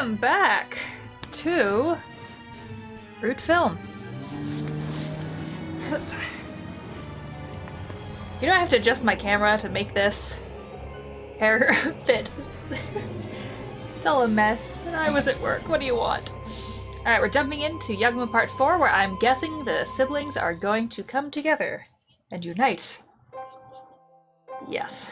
Welcome back to Root Film. You know I have to adjust my camera to make this hair fit. It's all a mess. And I was at work. What do you want? Alright, we're jumping into Yagumo Part 4, where I'm guessing the siblings are going to come together and unite. Yes.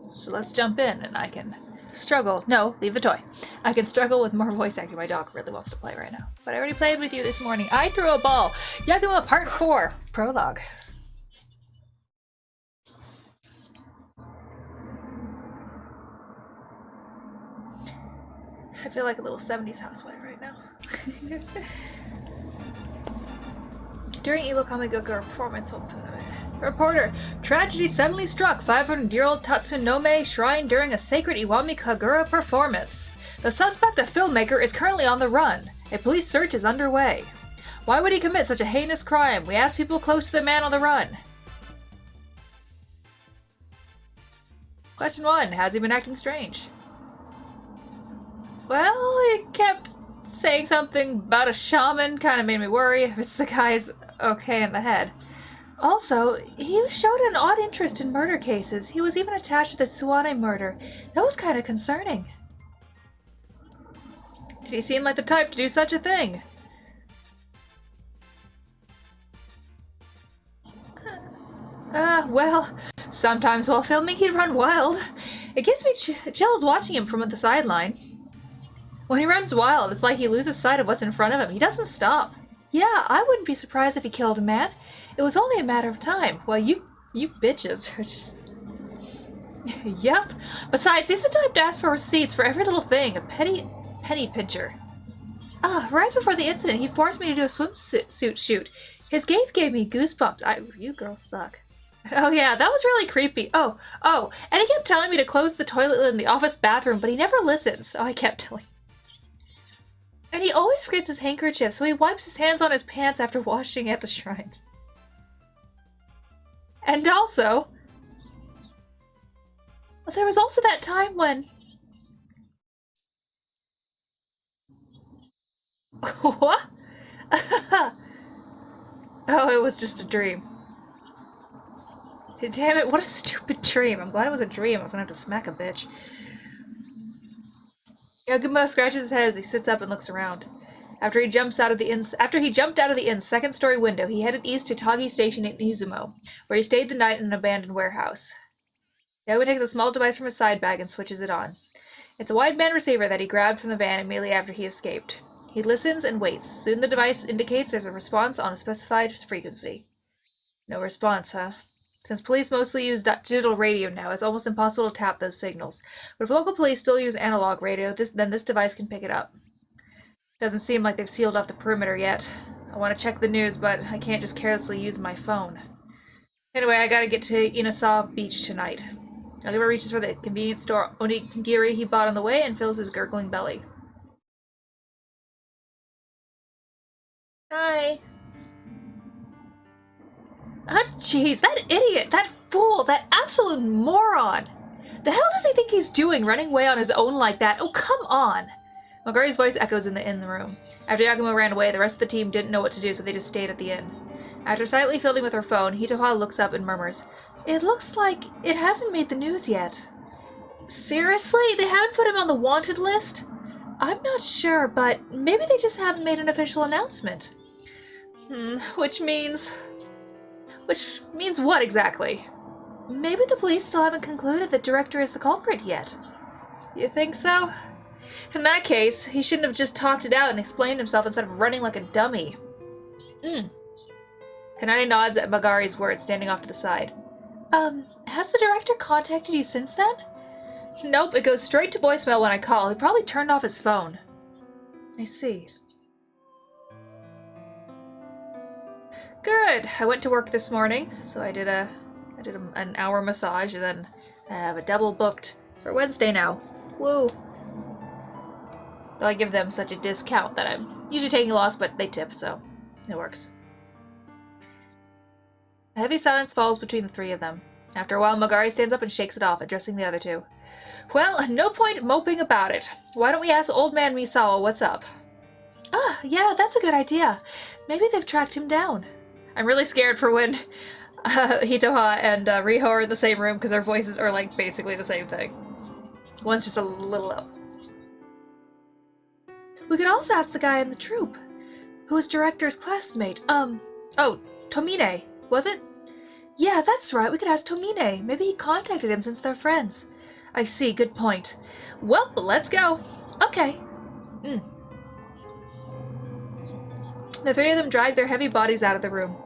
So let's jump in and I can struggle. No, leave the toy. I can struggle with more voice acting. My dog really wants to play right now. But I already played with you this morning. I threw a ball. Yagumo Part 4, Prologue. I feel like a little 70s housewife right now. During Evo Kamigoka performance, reporter, tragedy suddenly struck 500-year-old Tatsunome shrine during a sacred Iwami Kagura performance. The suspect, a filmmaker, is currently on the run. A police search is underway. Why would he commit such a heinous crime? We asked people close to the man on the run. Question 1. Has he been acting strange? Well, he kept saying something about a shaman, kind of made me worry if it's the guy's okay in the head. Also, he showed an odd interest in murder cases. He was even attached to the Suwane murder. That was kind of concerning. Did he seem like the type to do such a thing? Well, sometimes while filming he'd run wild. It gives me chills watching him from the sideline. When he runs wild, it's like he loses sight of what's in front of him. He doesn't stop. Yeah, I wouldn't be surprised if he killed a man. It was only a matter of time. Well, you bitches are just... Yep. Besides, he's the type to ask for receipts for every little thing. A penny pincher. Right before the incident, he forced me to do a swimsuit shoot. His gape gave me goosebumps. You girls suck. Oh yeah, that was really creepy. Oh, and he kept telling me to close the toilet in the office bathroom, but he never listens. I kept telling him. And he always forgets his handkerchief, so he wipes his hands on his pants after washing at the shrines. And also, there was also that time when... What? Oh, it was just a dream. Damn it, what a stupid dream. I'm glad it was a dream. I was gonna have to smack a bitch. Yagumo scratches his head as he sits up and looks around. After he jumped out of the inn's second-story window, he headed east to Tagi Station in Izumo, where he stayed the night in an abandoned warehouse. Yagumo takes a small device from his side bag and switches it on. It's a wideband receiver that he grabbed from the van immediately after he escaped. He listens and waits. Soon the device indicates there's a response on a specified frequency. No response, huh? Since police mostly use digital radio now, it's almost impossible to tap those signals. But if local police still use analog radio, then this device can pick it up. Doesn't seem like they've sealed off the perimeter yet. I want to check the news, but I can't just carelessly use my phone. Anyway, I gotta get to Inasawa Beach tonight. Yagumo reaches for the convenience store onigiri he bought on the way and fills his gurgling belly. Hi. Jeez, that idiot, that fool, that absolute moron! The hell does he think he's doing, running away on his own like that? Oh, come on! Magari's voice echoes in the room. After Yagumo ran away, the rest of the team didn't know what to do, so they just stayed at the inn. After silently fiddling with her phone, Hitoha looks up and murmurs, "It looks like it hasn't made the news yet." Seriously? They haven't put him on the wanted list? I'm not sure, but maybe they just haven't made an official announcement. Which means what exactly? Maybe the police still haven't concluded that Director is the culprit yet. You think so? In that case, he shouldn't have just talked it out and explained himself instead of running like a dummy. Kanane nods at Magari's words, standing off to the side. Has the Director contacted you since then? Nope, it goes straight to voicemail when I call. He probably turned off his phone. I see. Good. I went to work this morning, so I did an hour massage, and then I have a double booked for Wednesday now. Woo. Though I give them such a discount that I'm usually taking a loss, but they tip, so it works. A heavy silence falls between the three of them. After a while, Magari stands up and shakes it off, addressing the other two. Well, no point moping about it. Why don't we ask Old Man Misawa what's up? Ah, yeah, that's a good idea. Maybe they've tracked him down. I'm really scared for when Hitoha and Riho are in the same room because their voices are like basically the same thing. One's just a little low. We could also ask the guy in the troupe, who was director's classmate. Oh, Tomine, was it? Yeah, that's right, we could ask Tomine. Maybe he contacted him since they're friends. I see, good point. Well, let's go. Okay. The three of them dragged their heavy bodies out of the room.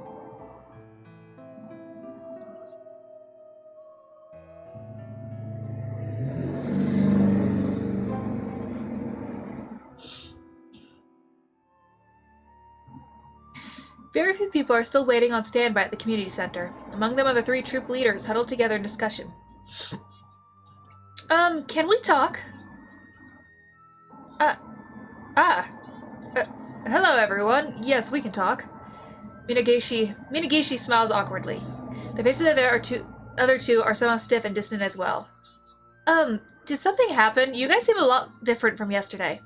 Very few people are still waiting on standby at the community center. Among them are the three troop leaders huddled together in discussion. Can we talk? Hello everyone. Yes, we can talk. Minagishi smiles awkwardly. The faces of the other two are somehow stiff and distant as well. Did something happen? You guys seem a lot different from yesterday.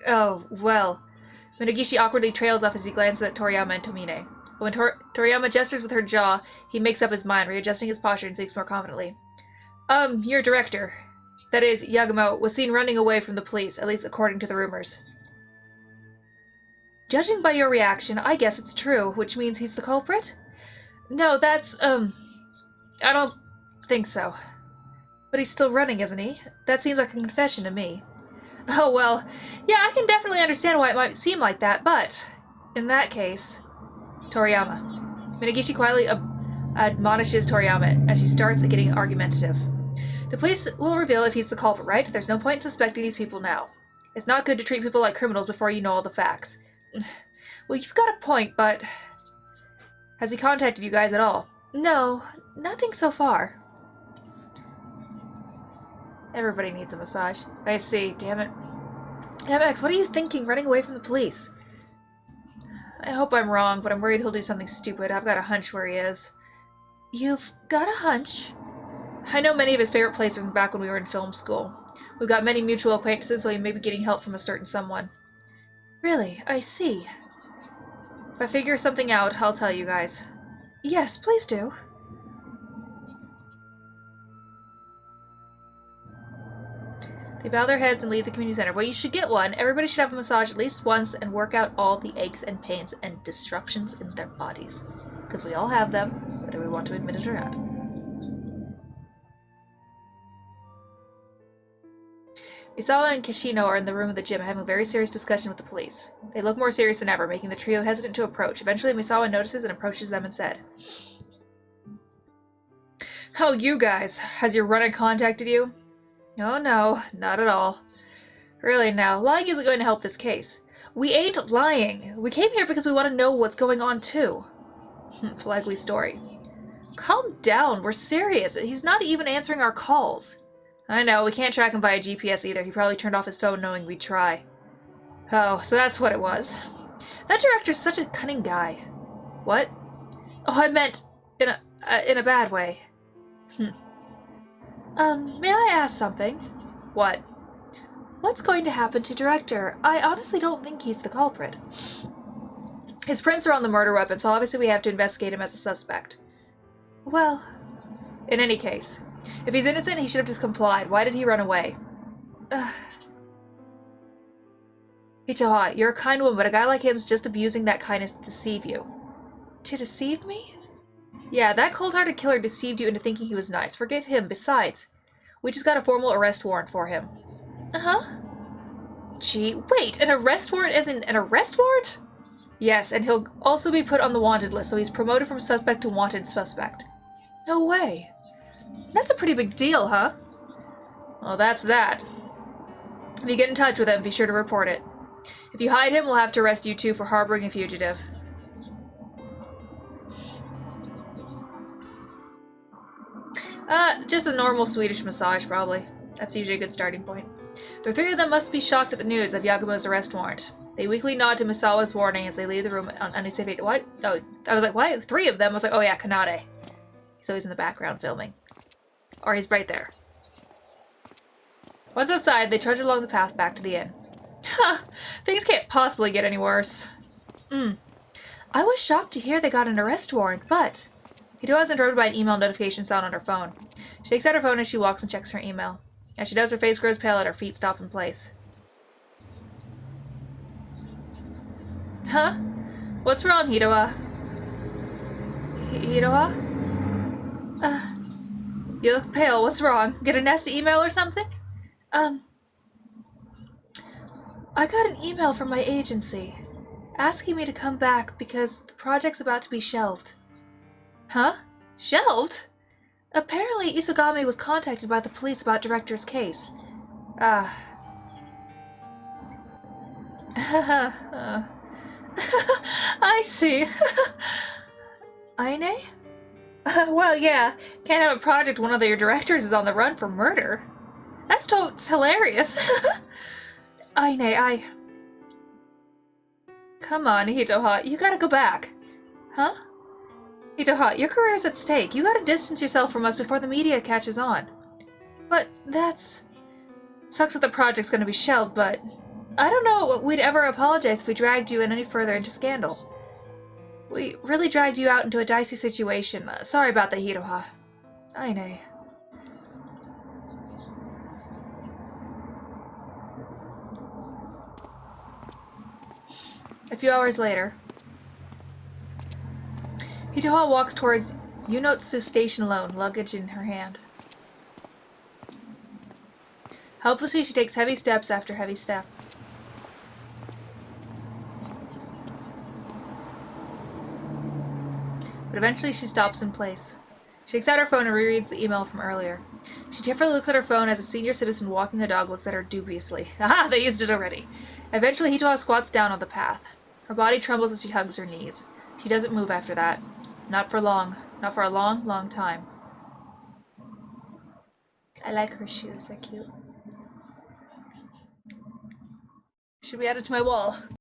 Oh, well. Minagishi awkwardly trails off as he glances at Toriyama and Tomine. But when Toriyama gestures with her jaw, he makes up his mind, readjusting his posture and speaks more confidently. Your director, that is, Yagumo, was seen running away from the police, at least according to the rumors. Judging by your reaction, I guess it's true, which means he's the culprit? No, that's, I don't think so. But he's still running, isn't he? That seems like a confession to me. Oh, well, yeah, I can definitely understand why it might seem like that, but in that case... Toriyama. Minagishi quietly admonishes Toriyama as she starts getting argumentative. The police will reveal if he's the culprit, right? There's no point in suspecting these people now. It's not good to treat people like criminals before you know all the facts. Well, you've got a point, but... Has he contacted you guys at all? No, nothing so far. Everybody needs a massage. I see, damn it. MX, what are you thinking running away from the police? I hope I'm wrong, but I'm worried he'll do something stupid. I've got a hunch where he is. You've got a hunch? I know many of his favorite places from back when we were in film school. We've got many mutual acquaintances, so he may be getting help from a certain someone. Really? I see. If I figure something out, I'll tell you guys. Yes, please do. They bow their heads and leave the community center. Well, you should get one. Everybody should have a massage at least once and work out all the aches and pains and disruptions in their bodies. Because we all have them, whether we want to admit it or not. Misawa and Kishino are in the room of the gym having a very serious discussion with the police. They look more serious than ever, making the trio hesitant to approach. Eventually, Misawa notices and approaches them and said, Oh, you guys. Has your runner contacted you? Oh no, not at all. Really now, lying isn't going to help this case. We ain't lying. We came here because we want to know what's going on too. Likely story. Calm down, we're serious. He's not even answering our calls. I know, we can't track him via GPS either. He probably turned off his phone knowing we'd try. Oh, so that's what it was. That director's such a cunning guy. What? Oh, I meant in a bad way. May I ask something? What? What's going to happen to Director? I honestly don't think he's the culprit. His prints are on the murder weapon, so obviously we have to investigate him as a suspect. Well... In any case, if he's innocent, he should have just complied. Why did he run away? Itoha, you're a kind woman, but a guy like him's just abusing that kindness to deceive you. To deceive me? Yeah, that cold-hearted killer deceived you into thinking he was nice. Forget him. Besides, we just got a formal arrest warrant for him. Uh-huh. Gee, wait, an arrest warrant as in an arrest warrant? Yes, and he'll also be put on the wanted list, so he's promoted from suspect to wanted suspect. No way. That's a pretty big deal, huh? Well, that's that. If you get in touch with him, be sure to report it. If you hide him, we'll have to arrest you too for harboring a fugitive. Just a normal Swedish massage, probably. That's usually a good starting point. The three of them must be shocked at the news of Yagumo's arrest warrant. They weakly nod to Misawa's warning as they leave the room on unsafe aid. What? Oh, I was like, why? Three of them? I was like, oh yeah, Kanade. So he's in the background filming. Or he's right there. Once outside, they trudge along the path back to the inn. Ha! Things can't possibly get any worse. I was shocked to hear they got an arrest warrant, but... Hito is interrupted by an email notification sound on her phone. She takes out her phone as she walks and checks her email. As she does, her face grows pale and her feet stop in place. Huh? What's wrong, Hitoa? Hitoa? You look pale. What's wrong? Get a nasty email or something? I got an email from my agency asking me to come back because the project's about to be shelved. Huh? Shelved? Apparently, Isogami was contacted by the police about Director's case. I see. Aine? Well, yeah. Can't have a project one of your directors is on the run for murder. That's hilarious. Aine, Come on, Hitoha, you gotta go back. Huh? Hitoha, your career's at stake. You gotta distance yourself from us before the media catches on. But that's... Sucks that the project's gonna be shelved, but... I don't know we'd ever apologize if we dragged you in any further into scandal. We really dragged you out into a dicey situation. Sorry about that, Hitoha. Aine. A few hours later, Hitoha walks towards Yunotsu Station alone, luggage in her hand. Helplessly, she takes heavy steps after heavy step. But eventually she stops in place. She takes out her phone and rereads the email from earlier. She tearfully looks at her phone as a senior citizen walking a dog looks at her dubiously. Aha! They used it already! Eventually, Hitoha squats down on the path. Her body trembles as she hugs her knees. She doesn't move after that. Not for long. Not for a long, long time. I like her shoes. They're cute. Should be added to my wall.